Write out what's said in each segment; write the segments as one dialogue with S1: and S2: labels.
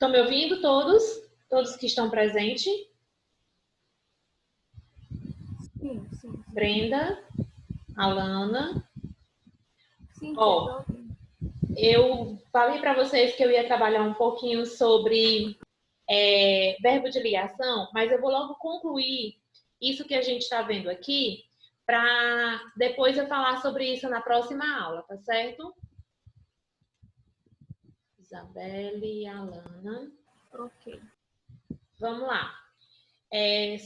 S1: Estão me ouvindo todos? Todos que estão presentes?
S2: Sim, sim.
S1: Brenda, Alana.
S2: Sim,
S1: Ó, eu falei para vocês que eu ia trabalhar um pouquinho sobre verbo de ligação, mas eu vou logo concluir isso que a gente está vendo aqui, para depois eu falar sobre isso na próxima aula, tá certo? Isabelle e Alana.
S2: Ok.
S1: Vamos lá.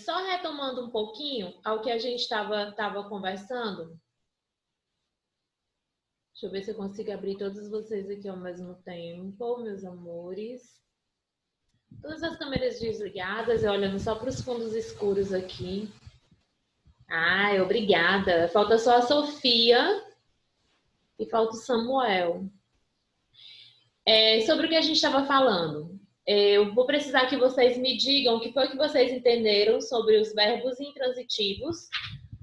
S1: Só retomando um pouquinho ao que a gente estava conversando. Deixa eu ver se eu consigo abrir todos vocês aqui ao mesmo tempo, meus amores. Todas as câmeras desligadas, eu olhando só para os fundos escuros aqui. Ai, obrigada. Falta só a Sofia e falta o Samuel. Sobre o que a gente estava falando. Eu vou precisar que vocês me digam o que foi que vocês entenderam sobre os verbos intransitivos,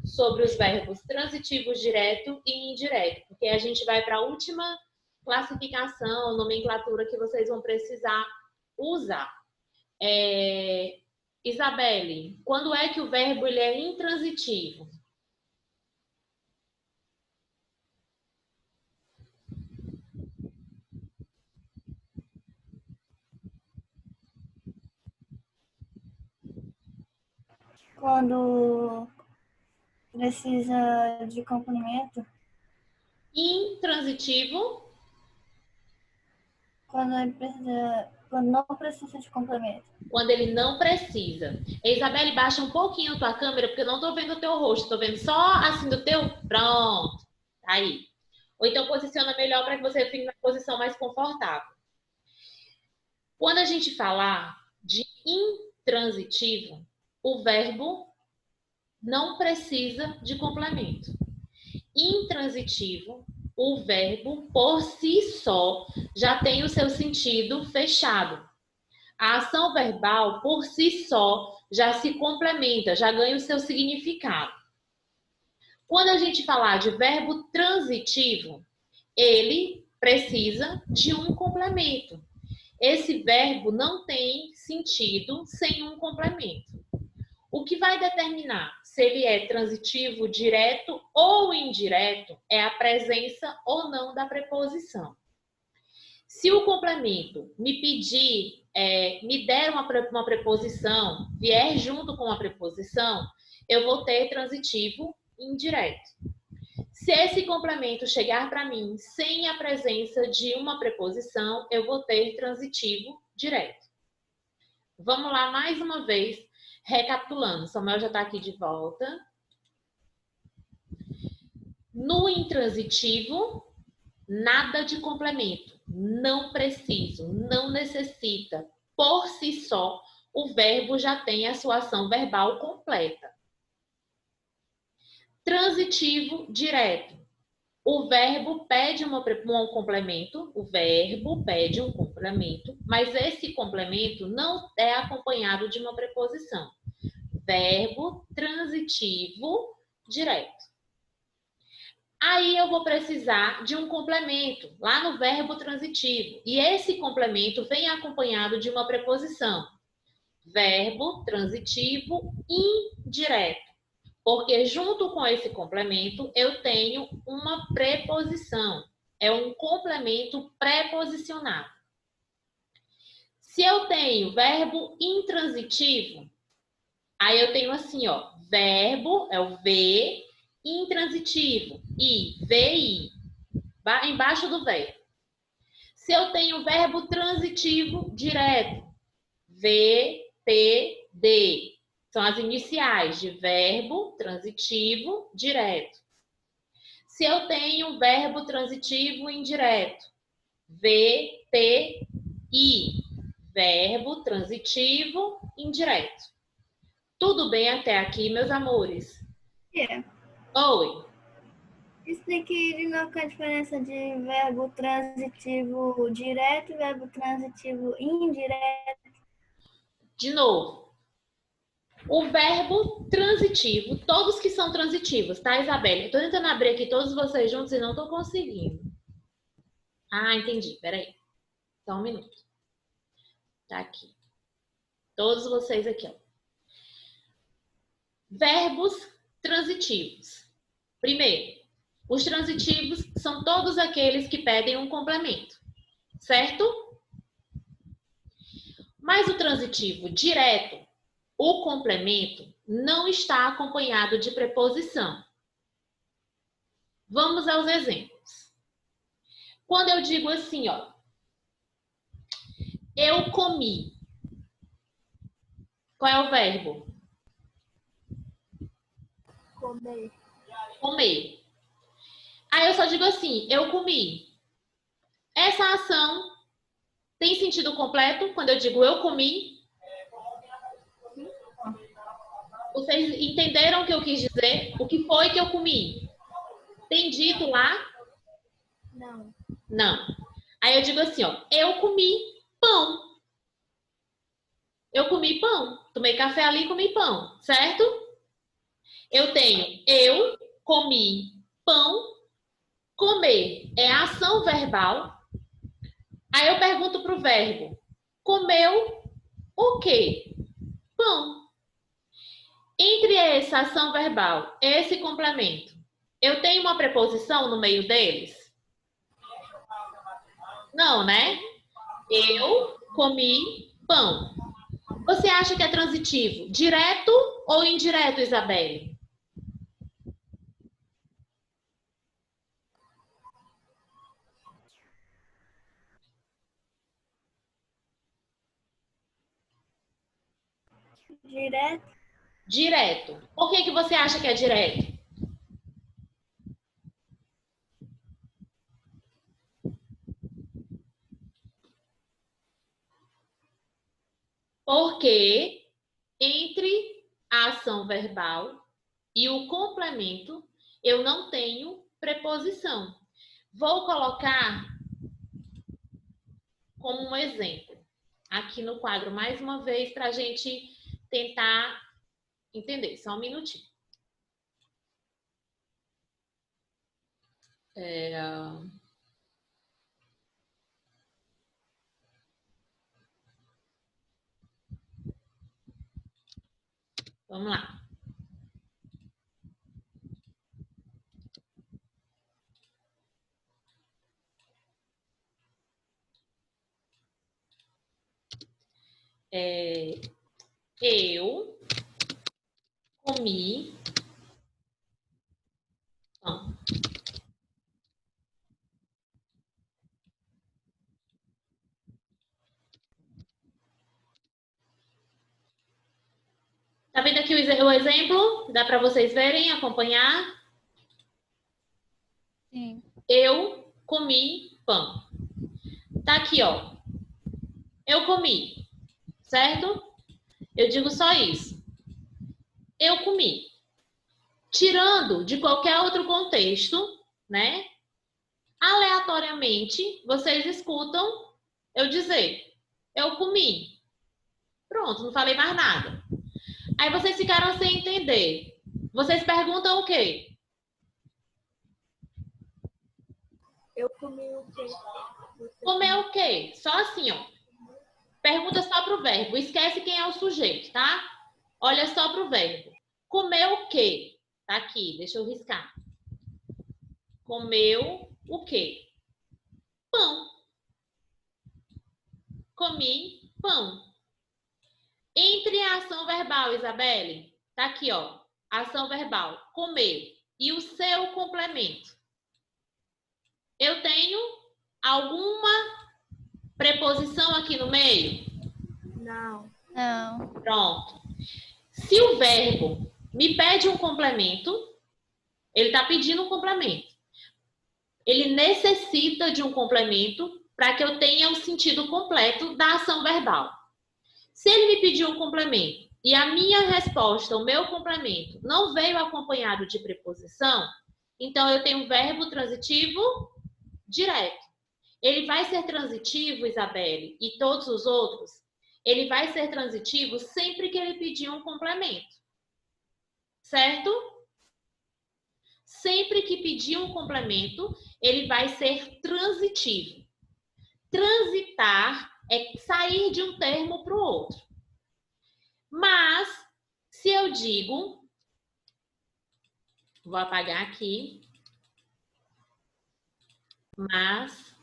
S1: sobre os verbos transitivos direto e indireto, porque a gente vai para a última classificação, nomenclatura que vocês vão precisar usar. Isabelle, quando é que o verbo ele é intransitivo?
S2: Quando precisa de complemento.
S1: Intransitivo?
S2: Quando não precisa de complemento.
S1: Quando ele não precisa. Isabelle, baixa um pouquinho a tua câmera, porque eu não tô vendo o teu rosto, tô vendo só assim do teu. Pronto. Aí. Ou então posiciona melhor para que você fique na posição mais confortável. Quando a gente falar de intransitivo, o verbo não precisa de complemento. Intransitivo, o verbo por si só já tem o seu sentido fechado. A ação verbal por si só já se complementa, já ganha o seu significado. Quando a gente falar de verbo transitivo, ele precisa de um complemento. Esse verbo não tem sentido sem um complemento. O que vai determinar se ele é transitivo direto ou indireto é a presença ou não da preposição. Se o complemento me pedir, me der uma preposição, vier junto com a preposição, eu vou ter transitivo indireto. Se esse complemento chegar para mim sem a presença de uma preposição, eu vou ter transitivo direto. Vamos lá mais uma vez, recapitulando. Samuel já está aqui de volta. No intransitivo, nada de complemento. Não preciso, não necessita. Por si só, o verbo já tem a sua ação verbal completa. Transitivo direto. O verbo pede um complemento, o verbo pede um complemento, mas esse complemento não é acompanhado de uma preposição. Verbo transitivo direto. Aí eu vou precisar de um complemento, lá no verbo transitivo. E esse complemento vem acompanhado de uma preposição. Verbo transitivo indireto. Porque junto com esse complemento, eu tenho uma preposição. É um complemento preposicionado. Se eu tenho verbo intransitivo, aí eu tenho assim, ó, verbo é o V, intransitivo, I, VI, embaixo do verbo. Se eu tenho verbo transitivo direto, VPD, são as iniciais de verbo transitivo direto. Se eu tenho verbo transitivo indireto, VTI, verbo transitivo indireto. Tudo bem até aqui, meus amores? Oi.
S2: Explique de novo a diferença de verbo transitivo direto e verbo transitivo indireto.
S1: De novo. O verbo transitivo, todos que são transitivos, tá, Isabelle? Eu tô tentando abrir aqui todos vocês juntos e não tô conseguindo. Ah, entendi. Peraí. Só um minuto. Tá aqui. Todos vocês aqui, ó. Verbos transitivos. Primeiro, os transitivos são todos aqueles que pedem um complemento, certo? Mas o transitivo direto, o complemento, não está acompanhado de preposição. Vamos aos exemplos. Quando eu digo assim, ó, eu comi. Qual é o verbo?
S2: Comer.
S1: Comer. Aí eu só digo assim, eu comi. Essa ação tem sentido completo quando eu digo eu comi? Vocês entenderam o que eu quis dizer? O que foi que eu comi? Tem dito lá?
S2: Não.
S1: Não. Aí eu digo assim, ó, eu comi pão. Eu comi pão. Tomei café ali e comi pão, certo? Eu tenho eu comi pão. Comer é ação verbal. Aí eu pergunto pro verbo, comeu o quê? Pão. Entre essa ação verbal, esse complemento, eu tenho uma preposição no meio deles? Não, né? Eu comi pão. Você acha que é transitivo direto ou indireto, Isabelle?
S2: Direto.
S1: Direto. Por que você acha que é direto? Porque entre a ação verbal e o complemento, eu não tenho preposição. Vou colocar como um exemplo aqui no quadro mais uma vez para a gente tentar entender. Só um minutinho. Vamos lá. Eu comi pão. Tá vendo aqui o exemplo? Dá para vocês verem, acompanhar?
S2: Sim.
S1: Eu comi pão. Tá aqui, ó. Eu comi, certo? Eu digo só isso. Eu comi. Tirando de qualquer outro contexto, né? Aleatoriamente, vocês escutam eu dizer, eu comi. Pronto, não falei mais nada. Aí vocês ficaram sem entender. Vocês perguntam o quê?
S2: Eu comi o quê?
S1: Comer o quê? Só assim, ó. Pergunta só pro verbo. Esquece quem é o sujeito, tá? Olha só pro verbo. Comer o quê? Tá aqui, deixa eu riscar. Comeu o quê? Pão. Comi pão. Entre a ação verbal, Isabelle, tá aqui, ó. Ação verbal, comer. E o seu complemento. Eu tenho alguma preposição aqui no meio?
S2: Não.
S3: Não.
S1: Pronto. Se o verbo me pede um complemento, ele está pedindo um complemento. Ele necessita de um complemento para que eu tenha o sentido completo da ação verbal. Se ele me pedir um complemento e a minha resposta, o meu complemento, não veio acompanhado de preposição, então eu tenho um verbo transitivo direto. Ele vai ser transitivo, Isabelle, e todos os outros, ele vai ser transitivo sempre que ele pedir um complemento. Certo? Sempre que pedir um complemento, ele vai ser transitivo. Transitar é sair ir de um termo para o outro. Mas, se eu digo, vou apagar aqui, mas,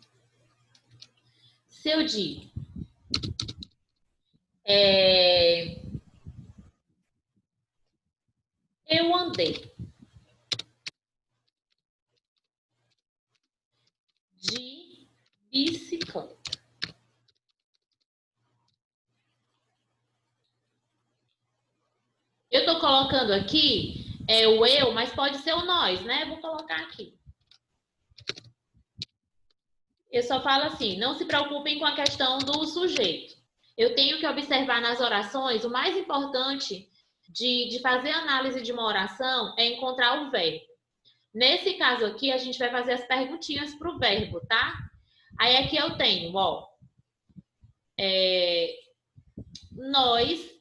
S1: se eu digo, eu andei de bicicleta. Eu estou colocando aqui o eu, mas pode ser o nós, né? Vou colocar aqui. Eu só falo assim, não se preocupem com a questão do sujeito. Eu tenho que observar nas orações, o mais importante de fazer análise de uma oração é encontrar o verbo. Nesse caso aqui, a gente vai fazer as perguntinhas para o verbo, tá? Aí aqui eu tenho, ó, nós,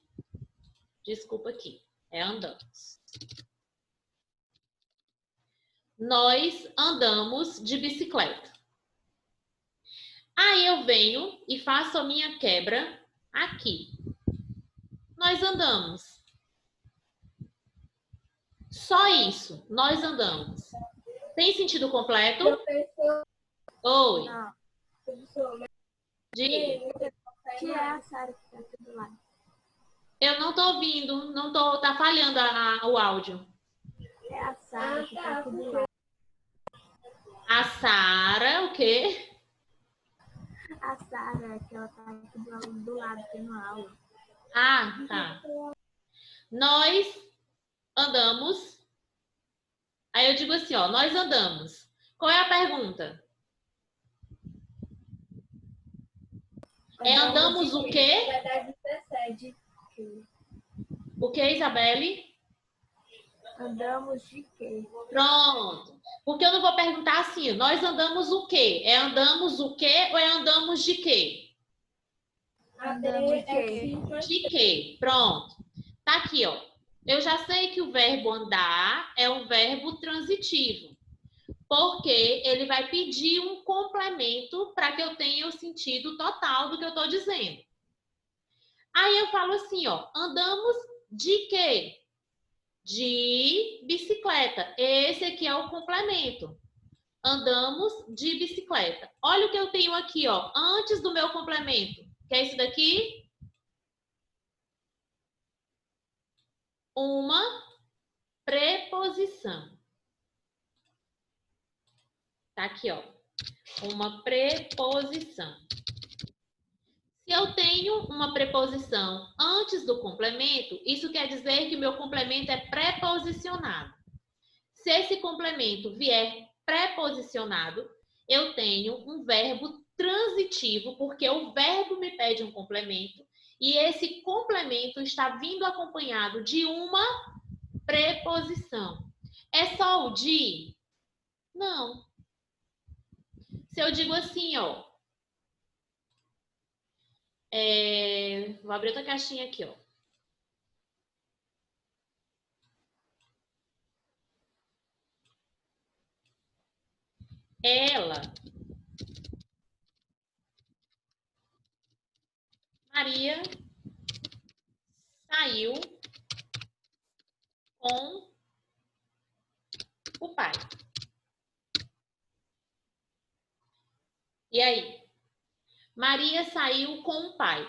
S1: desculpa aqui, andamos. Nós andamos de bicicleta. Aí eu venho e faço a minha quebra aqui. Nós andamos. Só isso, nós andamos. Tem sentido completo?
S2: Professor,
S1: Oi.
S2: não. Professor,
S1: Diga.
S2: que é a Sara que está aqui do lado?
S1: Eu não tô ouvindo, não tô, tá falhando o áudio.
S2: É a Sara que está aqui do lado.
S1: A Sara, o quê?
S2: A Sara, que ela está aqui do lado tendo aula.
S1: Ah, tá. Nós andamos. Aí eu digo assim, ó, nós andamos. Qual é a pergunta? Andamos o quê?
S2: Verdade precede.
S1: O que, Isabelle?
S2: Andamos de quê?
S1: Pronto. Porque eu não vou perguntar assim, nós andamos o quê? É andamos o quê ou é andamos de quê?
S2: Andamos de quê?
S1: De quê? Pronto. Tá aqui, ó. Eu já sei que o verbo andar é um verbo transitivo, porque ele vai pedir um complemento para que eu tenha o sentido total do que eu estou dizendo. Aí eu falo assim, ó, andamos de quê? De bicicleta. Esse aqui é o complemento. Andamos de bicicleta. Olha o que eu tenho aqui, ó, antes do meu complemento. Que é isso daqui? Uma preposição. Tá aqui, ó. Uma preposição. Se eu tenho uma preposição antes do complemento, isso quer dizer que o meu complemento é preposicionado. Se esse complemento vier preposicionado, eu tenho um verbo transitivo, porque o verbo me pede um complemento, e esse complemento está vindo acompanhado de uma preposição. É só o de? Não. Se eu digo assim, ó, vou abrir outra caixinha aqui, ó. Ela, Maria, saiu com o pai. E aí? Maria saiu com o pai.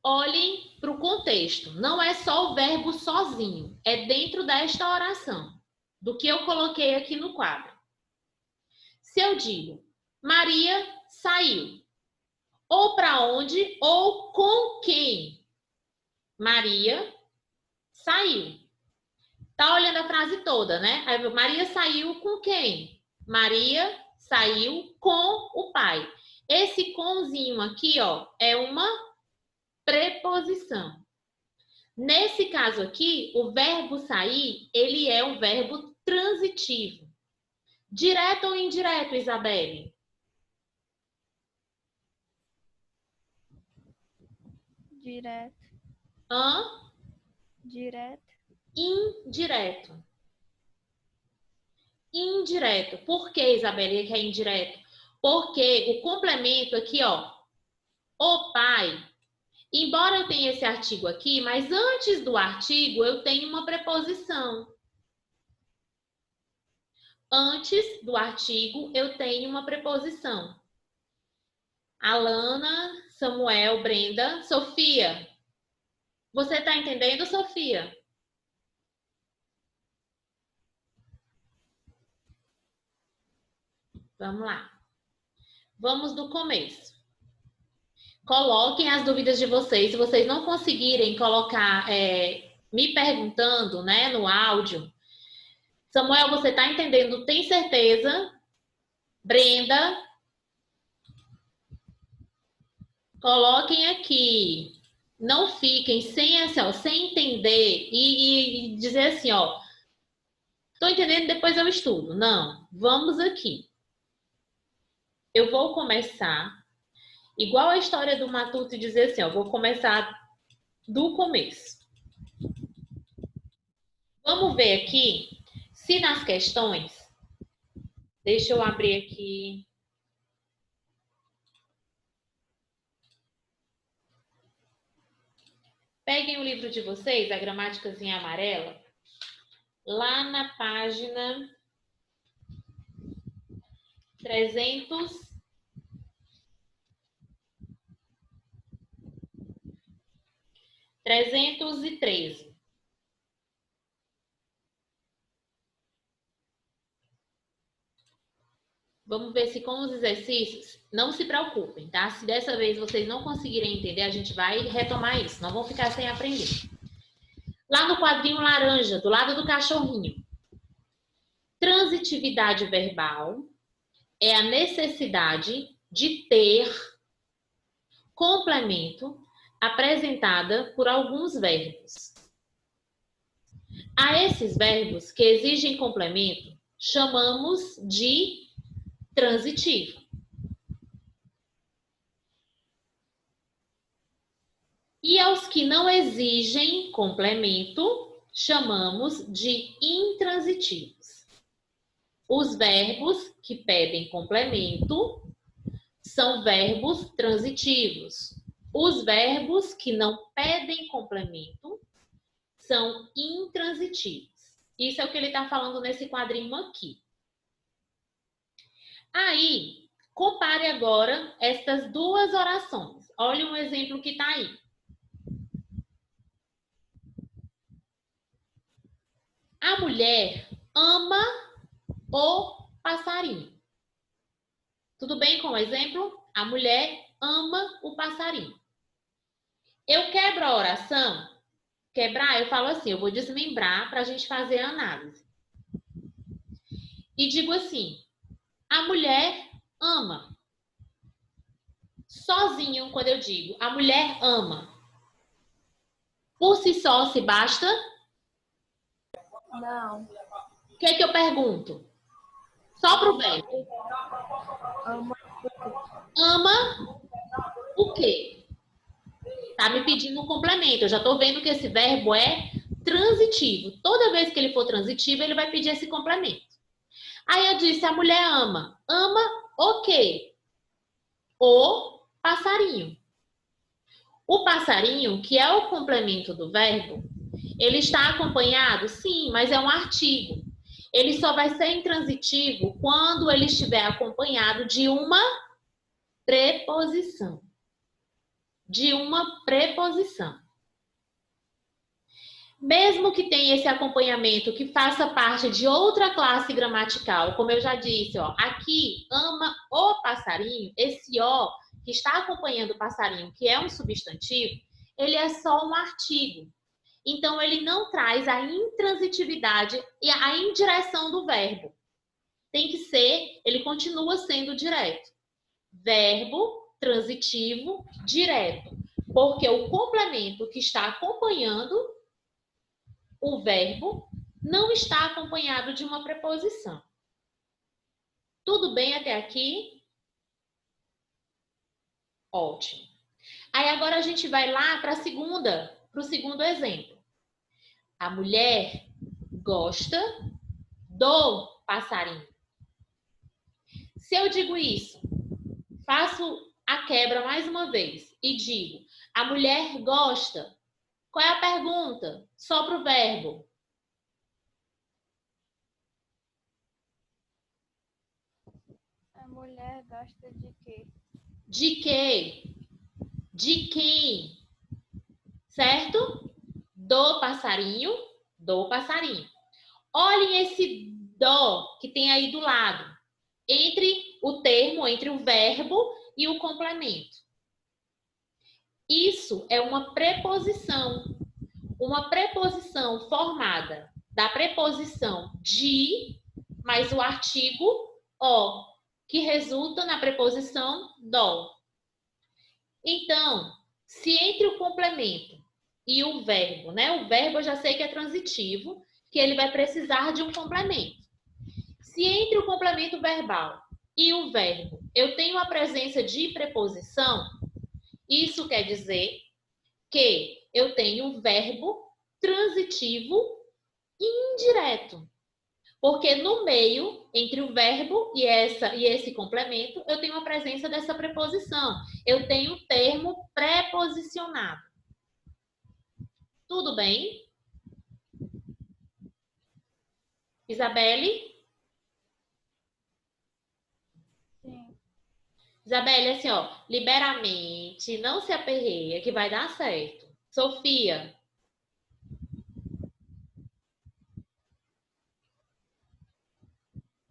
S1: Olhem para o contexto. Não é só o verbo sozinho. É dentro desta oração. Do que eu coloquei aqui no quadro. Se eu digo, Maria saiu. Ou para onde ou com quem? Maria saiu. Tá olhando a frase toda, né? Aí, Maria saiu com quem? Maria saiu com o pai. Esse conzinho aqui, ó, é uma preposição. Nesse caso aqui, o verbo sair, ele é um verbo transitivo. Direto ou indireto, Isabelle?
S2: Direto.
S1: Hã?
S2: Direto.
S1: Indireto. Indireto. Por que, Isabelle, que é indireto? Porque o complemento aqui, ó, O pai. Embora eu tenha esse artigo aqui, mas antes do artigo eu tenho uma preposição. Antes do artigo eu tenho uma preposição. Alana, Samuel, Brenda, Sofia. Você está entendendo, Sofia? Vamos lá. Vamos do começo. Coloquem as dúvidas de vocês. Se vocês não conseguirem colocar, me perguntando, né, no áudio. Samuel, você está entendendo? Tem certeza? Brenda? Coloquem aqui. Não fiquem sem, assim, ó, sem entender e dizer assim, ó, estou entendendo, depois eu estudo. Não, vamos aqui. Eu vou começar, igual a história do Matuto, e dizer assim, ó, vou começar do começo. Vamos ver aqui se nas questões, deixa eu abrir aqui. Peguem o livro de vocês, a gramáticazinha amarela, lá na página 313. Vamos ver se com os exercícios, não se preocupem, tá? Se dessa vez vocês não conseguirem entender, a gente vai retomar isso, não vão ficar sem aprender. Lá no quadrinho laranja, do lado do cachorrinho. Transitividade verbal é a necessidade de ter complemento apresentada por alguns verbos. A esses verbos que exigem complemento, chamamos de transitivo. E aos que não exigem complemento, chamamos de intransitivos. Os verbos que pedem complemento são verbos transitivos. Os verbos que não pedem complemento são intransitivos. Isso é o que ele está falando nesse quadrinho aqui. Aí, compare agora estas duas orações. Olha um exemplo que está aí. A mulher ama o passarinho. Tudo bem com o exemplo? A mulher ama o passarinho. Eu quebro a oração. Quebrar, eu falo assim, eu vou desmembrar para a gente fazer a análise. E digo assim, a mulher ama. Sozinho, quando eu digo, a mulher ama. Por si só, se basta?
S2: Não.
S1: O que é que eu pergunto? Só pro verbo.
S2: Ama.
S1: Ama o quê? Tá me pedindo um complemento. Eu já tô vendo que esse verbo é transitivo. Toda vez que ele for transitivo, ele vai pedir esse complemento. Aí eu disse, a mulher ama. Ama o quê? O passarinho. O passarinho, que é o complemento do verbo, ele está acompanhado? Sim, mas é um artigo. Ele só vai ser intransitivo quando ele estiver acompanhado de uma preposição. De uma preposição. Mesmo que tenha esse acompanhamento que faça parte de outra classe gramatical, como eu já disse, ó, aqui ama o passarinho, esse o que está acompanhando o passarinho, que é um substantivo, ele é só um artigo. Então, ele não traz a intransitividade e a indireção do verbo. Tem que ser, ele continua sendo direto. Verbo transitivo direto. Porque o complemento que está acompanhando o verbo não está acompanhado de uma preposição. Tudo bem até aqui? Ótimo. Aí agora a gente vai lá para o segundo exemplo. A mulher gosta do passarinho. Se eu digo isso, faço a quebra mais uma vez e digo: a mulher gosta. Qual é a pergunta? Só para o verbo.
S2: A mulher gosta de quê?
S1: De quê? De quem? Certo? Do passarinho, do passarinho. Olhem esse do que tem aí do lado, entre o termo, entre o verbo e o complemento. Isso é uma preposição. Uma preposição formada da preposição de mais o artigo o, que resulta na preposição do. Então, se entre o complemento e o verbo, né? O verbo eu já sei que é transitivo, que ele vai precisar de um complemento. Se entre o complemento verbal e o verbo eu tenho a presença de preposição, isso quer dizer que eu tenho o verbo transitivo indireto. Porque no meio, entre o verbo e esse complemento, eu tenho a presença dessa preposição. Eu tenho o termo preposicionado. Tudo bem? Isabelle?
S2: Sim.
S1: Isabelle, assim, ó, libera a mente, não se aperreia, que vai dar certo. Sofia?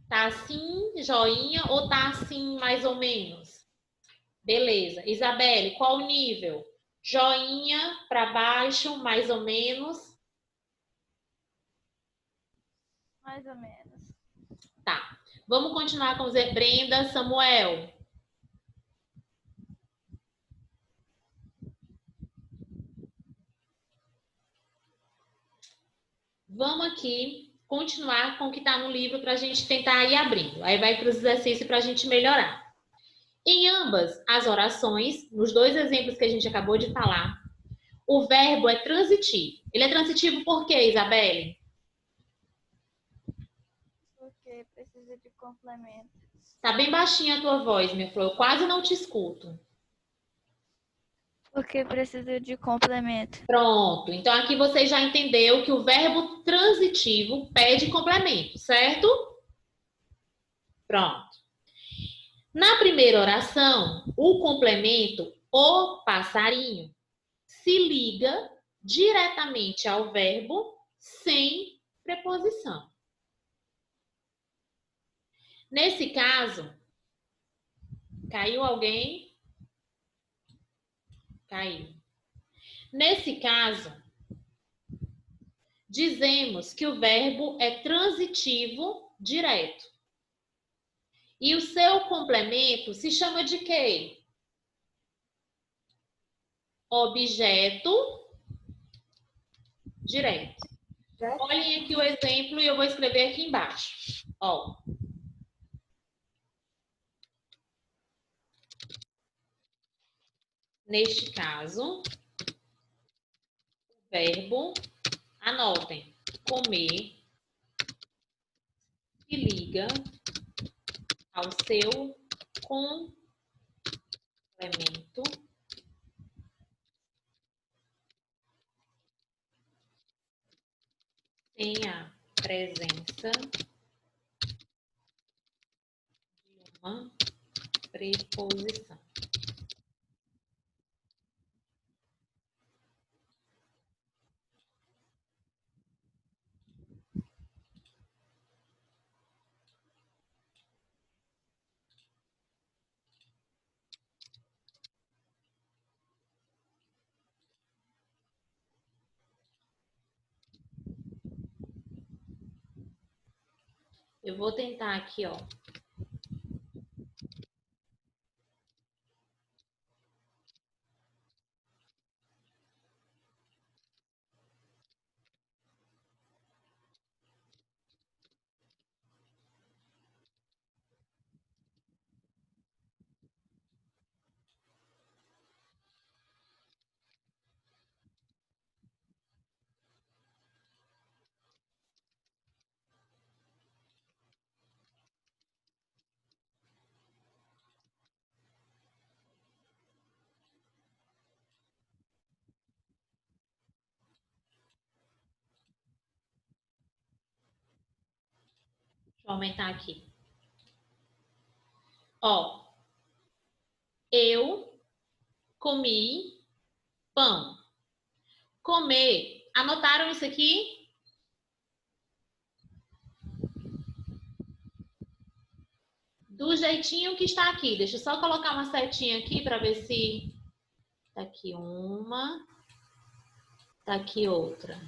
S1: Tá assim, joinha, ou tá assim, mais ou menos? Beleza. Isabelle, qual o nível? Joinha para baixo, mais ou menos?
S2: Mais ou menos.
S1: Tá. Vamos continuar com Zé Brenda, Samuel. Vamos aqui continuar com o que está no livro para a gente tentar ir abrindo. Aí vai para os exercícios para a gente melhorar. Em ambas as orações, nos dois exemplos que a gente acabou de falar, o verbo é transitivo. Ele é transitivo por quê, Isabelle?
S2: Porque precisa de complemento.
S1: Tá bem baixinha a tua voz, minha flor. Eu quase não te escuto.
S2: Porque precisa de complemento.
S1: Pronto. Então aqui você já entendeu que o verbo transitivo pede complemento, certo? Pronto. Na primeira oração, o complemento o passarinho se liga diretamente ao verbo sem preposição. Nesse caso, caiu alguém? Caiu. Nesse caso, dizemos que o verbo é transitivo direto. E o seu complemento se chama de quê? Objeto direto. Olhem aqui o exemplo e eu vou escrever aqui embaixo. Ó. Neste caso, o verbo, anotem, comer se liga ao seu complemento sem a presença de uma preposição. Eu vou tentar aqui, ó. eu aumentar aqui. Ó, eu comi pão. Comer. Anotaram isso aqui? Do jeitinho que está aqui. Deixa eu só colocar uma setinha aqui para ver se... Tá aqui uma. Tá aqui outra.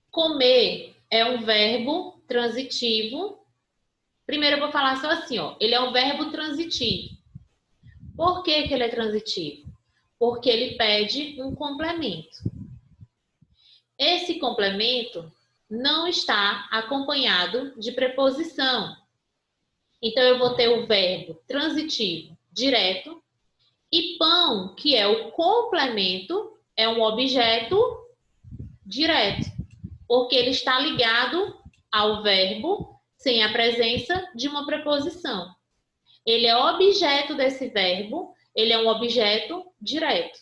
S1: Comer é um verbo transitivo. Primeiro eu vou falar só assim, ó. Ele é um verbo transitivo. Por que que ele é transitivo? Porque ele pede um complemento. Esse complemento não está acompanhado de preposição. Então, eu vou ter o verbo transitivo direto e pão, que é o complemento, é um objeto direto, porque ele está ligado ao verbo sem a presença de uma preposição. Ele é objeto desse verbo, ele é um objeto direto.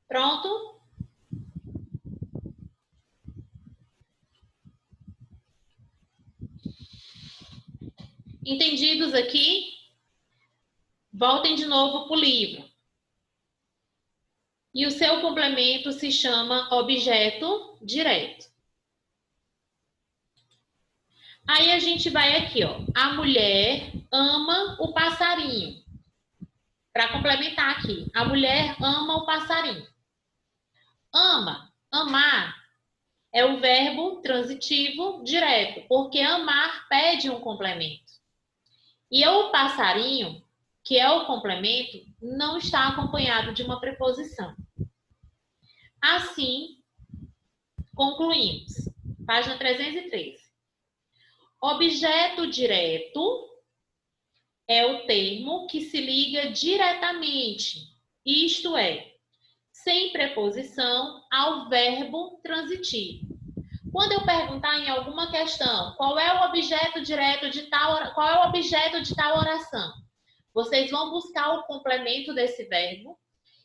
S1: Pronto? Entendidos aqui? Voltem de novo para o livro. E o seu complemento se chama objeto direto. Aí a gente vai aqui, ó. A mulher ama o passarinho. Para complementar aqui, a mulher ama o passarinho. Ama, amar, é o verbo transitivo direto, porque amar pede um complemento. E o passarinho, que é o complemento, não está acompanhado de uma preposição. Assim, concluímos. Página 303. Objeto direto é o termo que se liga diretamente, isto é, sem preposição ao verbo transitivo. Quando eu perguntar em alguma questão qual é o objeto direto de qual é o objeto de tal oração, vocês vão buscar o complemento desse verbo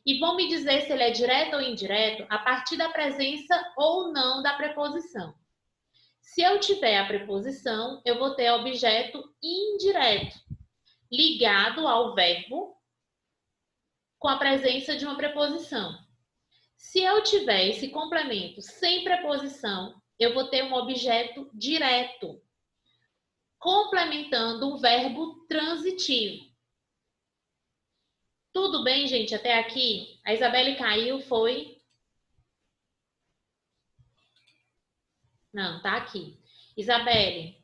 S1: e vão me dizer se ele é direto ou indireto a partir da presença ou não da preposição. Se eu tiver a preposição, eu vou ter objeto indireto, ligado ao verbo com a presença de uma preposição. Se eu tiver esse complemento sem preposição, eu vou ter um objeto direto, complementando um verbo transitivo. Tudo bem, gente? Até aqui? A Isabelle caiu, foi? Não, tá aqui. Isabelle.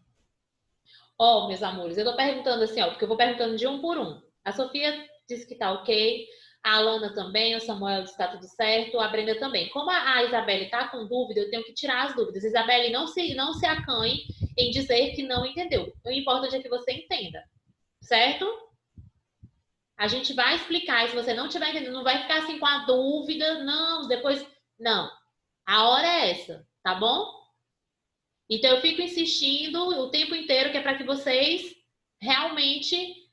S1: Ó, meus amores, eu tô perguntando assim, ó, porque eu vou perguntando de um por um. A Sofia disse que tá ok, a Alana também, o Samuel disse que tá tudo certo, a Brenda também. Como a Isabelle tá com dúvida, eu tenho que tirar as dúvidas. Isabelle, não se acanhe em dizer que não entendeu. O importante é que você entenda, certo? A gente vai explicar, e se você não tiver entendendo, não vai ficar assim com a dúvida, não, depois... Não, a hora é essa, tá bom? Então, eu fico insistindo o tempo inteiro que é para que vocês realmente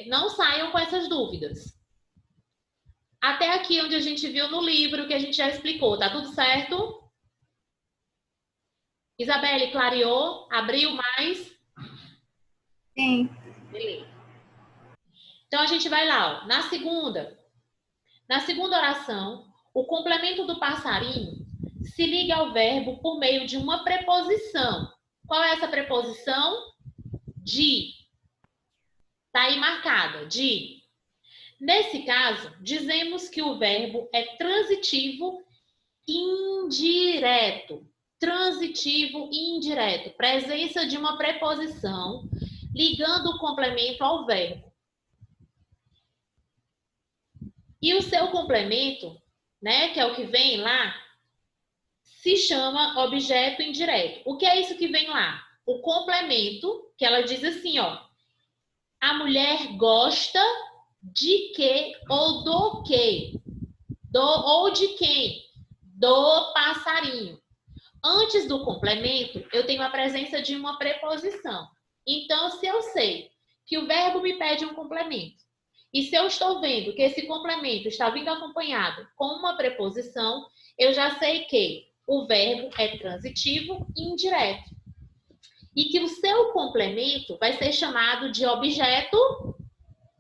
S1: não saiam com essas dúvidas. Até aqui onde a gente viu no livro, que a gente já explicou, tá tudo certo? Isabelle, clareou? Abriu mais?
S2: Sim.
S1: Beleza. Então, a gente vai lá, ó. Na segunda oração, o complemento do passarinho se liga ao verbo por meio de uma preposição. Qual é essa preposição? De. Tá aí marcada, de. Nesse caso, dizemos que o verbo é transitivo indireto. transitivo e indireto. Presença de uma preposição ligando o complemento ao verbo. E o seu complemento, né, que é o que vem lá, se chama objeto indireto. O que é isso que vem lá? O complemento, que ela diz assim, ó. A mulher gosta de que ou do que? Ou de quem? Do passarinho. Antes do complemento, eu tenho a presença de uma preposição. Então, se eu sei que o verbo me pede um complemento, e se eu estou vendo que esse complemento está vindo acompanhado com uma preposição, eu já sei que o verbo é transitivo e indireto. E que o seu complemento vai ser chamado de objeto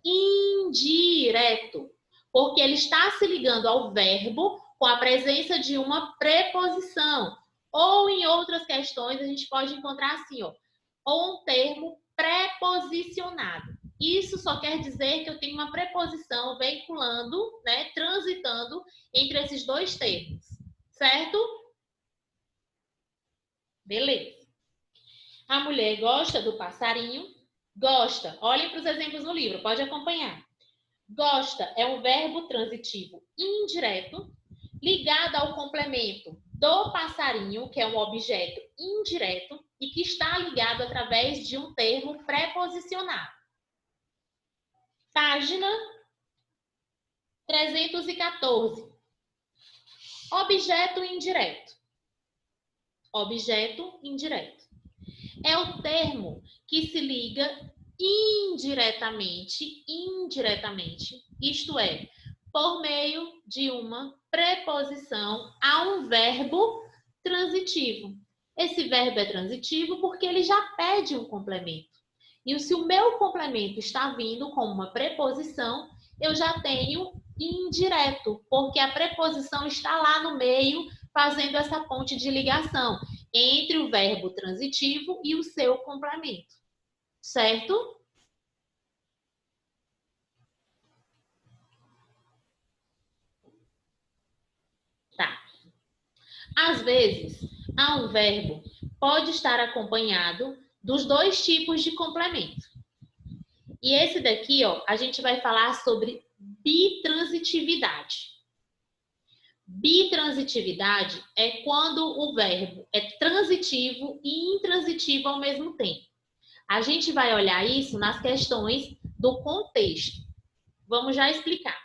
S1: indireto, porque ele está se ligando ao verbo com a presença de uma preposição. Ou em outras questões a gente pode encontrar assim, ó, ou um termo preposicionado. Isso só quer dizer que eu tenho uma preposição veiculando, né, transitando entre esses dois termos, certo? Beleza. A mulher gosta do passarinho? Gosta. Olhem para os exemplos no livro, pode acompanhar. Gosta é um verbo transitivo indireto ligado ao complemento do passarinho, que é um objeto indireto e que está ligado através de um termo preposicionado. Página 314. Objeto indireto. Objeto indireto. É o termo que se liga indiretamente, isto é, por meio de uma preposição a um verbo transitivo. Esse verbo é transitivo porque ele já pede um complemento. E se o meu complemento está vindo com uma preposição, eu já tenho indireto, porque a preposição está lá no meio, fazendo essa ponte de ligação entre o verbo transitivo e o seu complemento. Certo? Tá. Às vezes, um verbo pode estar acompanhado dos dois tipos de complemento. E esse daqui, ó, a gente vai falar sobre bitransitividade. Bitransitividade é quando o verbo é transitivo e intransitivo ao mesmo tempo. A gente vai olhar isso nas questões do contexto. Vamos já explicar.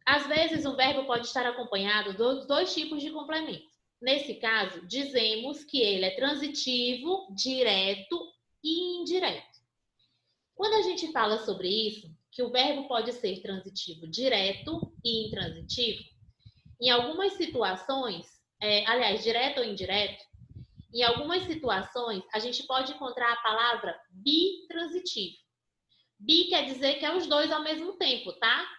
S1: Às vezes, o verbo pode estar acompanhado dos dois tipos de complemento. Nesse caso, dizemos que ele é transitivo, direto e indireto. Quando a gente fala sobre isso, que o verbo pode ser transitivo direto e intransitivo, em algumas situações, aliás, direto ou indireto, em algumas situações, a gente pode encontrar a palavra bitransitivo. Bi quer dizer que é os dois ao mesmo tempo, tá?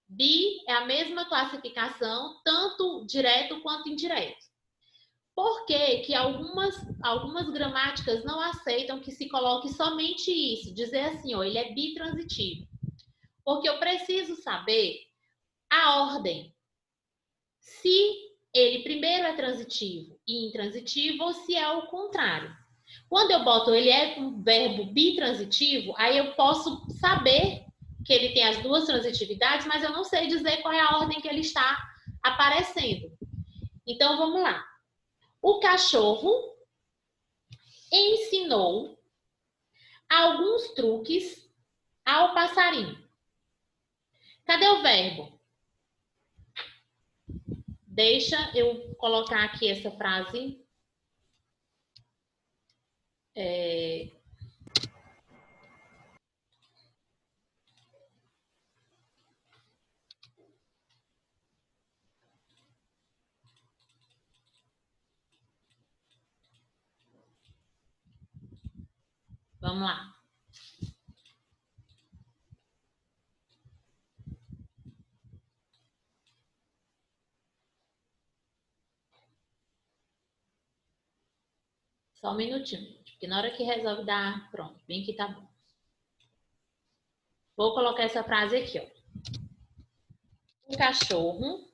S1: Bi é a mesma classificação, tanto direto quanto indireto. Por que algumas gramáticas não aceitam que se coloque somente isso, dizer assim, ó, ele é bitransitivo? Porque eu preciso saber a ordem. Se ele primeiro é transitivo e intransitivo, ou se é o contrário. Quando eu boto ele é um verbo bitransitivo, aí eu posso saber que ele tem as duas transitividades, mas eu não sei dizer qual é a ordem que ele está aparecendo. Então, vamos lá. O cachorro ensinou alguns truques ao passarinho. Cadê o verbo? Deixa eu colocar aqui essa frase. Vamos lá. Só um minutinho, gente, porque na hora que resolve dar, pronto, bem que tá bom. Vou colocar essa frase aqui, ó. O cachorro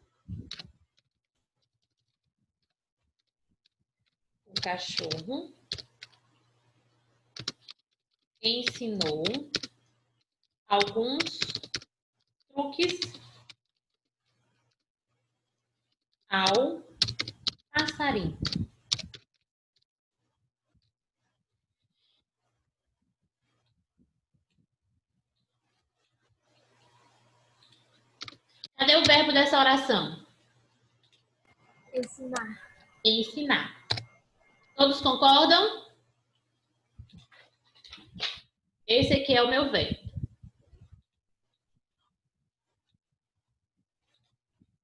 S1: O cachorro ensinou alguns truques ao passarinho. Cadê o verbo dessa oração?
S2: Ensinar.
S1: Ensinar. Todos concordam? Esse aqui é o meu verbo.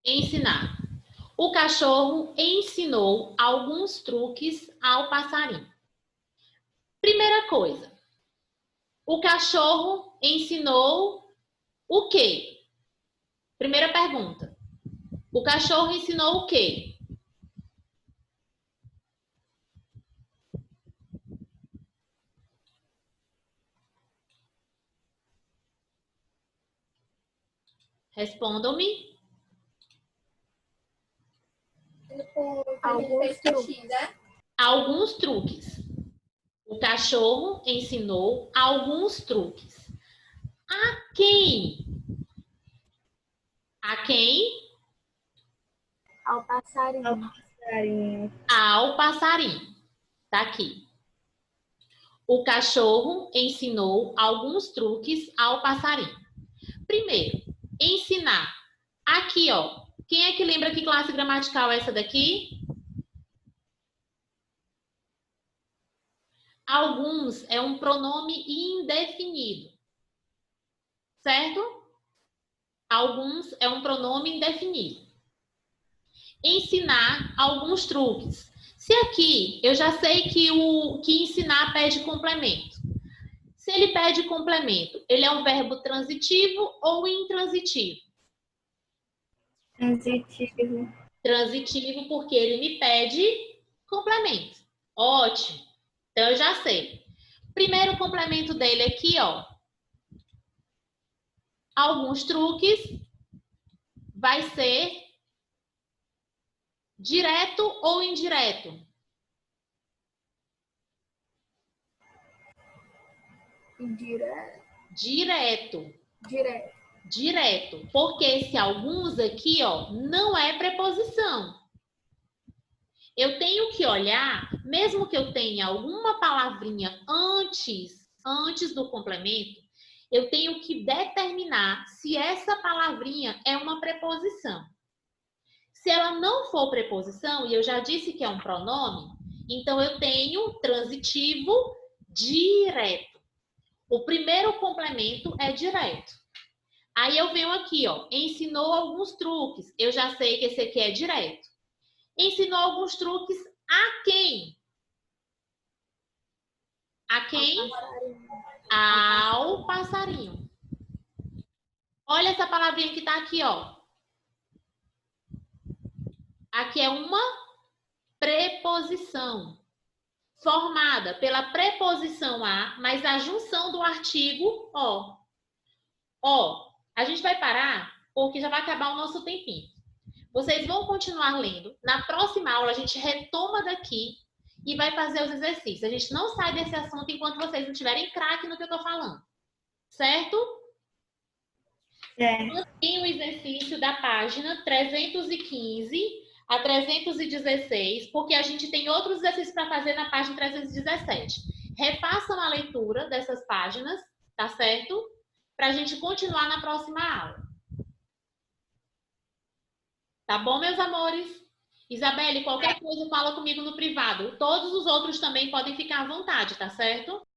S1: Ensinar. O cachorro ensinou alguns truques ao passarinho. Primeira coisa. O cachorro ensinou o quê? Primeira pergunta. O cachorro ensinou o quê? Respondam-me.
S2: Alguns truques.
S1: Alguns truques. O cachorro ensinou alguns truques. A quem? A quem?
S2: Ao passarinho. Ao passarinho.
S1: Ao passarinho. Tá aqui. O cachorro ensinou alguns truques ao passarinho. Primeiro, ensinar. Aqui, ó. Quem é que lembra que classe gramatical é essa daqui? Alguns é um pronome indefinido. Certo? Alguns é um pronome indefinido. Ensinar alguns truques. Se aqui eu já sei que o que ensinar pede complemento. Se ele pede complemento, ele é um verbo transitivo ou intransitivo?
S2: Transitivo.
S1: Transitivo porque ele me pede complemento. Ótimo. Então eu já sei. Primeiro complemento dele aqui, ó. Alguns truques vai ser direto ou indireto?
S2: Indireto.
S1: Direto.
S2: Direto.
S1: Direto. Porque esse alguns aqui, ó, não é preposição. Eu tenho que olhar, mesmo que eu tenha alguma palavrinha antes do complemento, eu tenho que determinar se essa palavrinha é uma preposição. Se ela não for preposição, e eu já disse que é um pronome, então eu tenho transitivo direto. O primeiro complemento é direto. Aí eu venho aqui, ó, ensinou alguns truques. Eu já sei que esse aqui é direto. Ensinou alguns truques a quem? A quem? Ao passarinho. Olha essa palavrinha que tá aqui, ó. Aqui é uma preposição formada pela preposição a, mais a junção do artigo ó. Ó, a gente vai parar porque já vai acabar o nosso tempinho. Vocês vão continuar lendo. Na próxima aula a gente retoma daqui e vai fazer os exercícios. A gente não sai desse assunto enquanto vocês não tiverem craque no que eu tô falando. Certo? Tem o exercício da página 315 a 316, porque a gente tem outros exercícios para fazer na página 317. Refaçam a leitura dessas páginas, tá certo? Para a gente continuar na próxima aula. Tá bom, meus amores? Isabelle, qualquer coisa fala comigo no privado. Todos os outros também podem ficar à vontade, tá certo?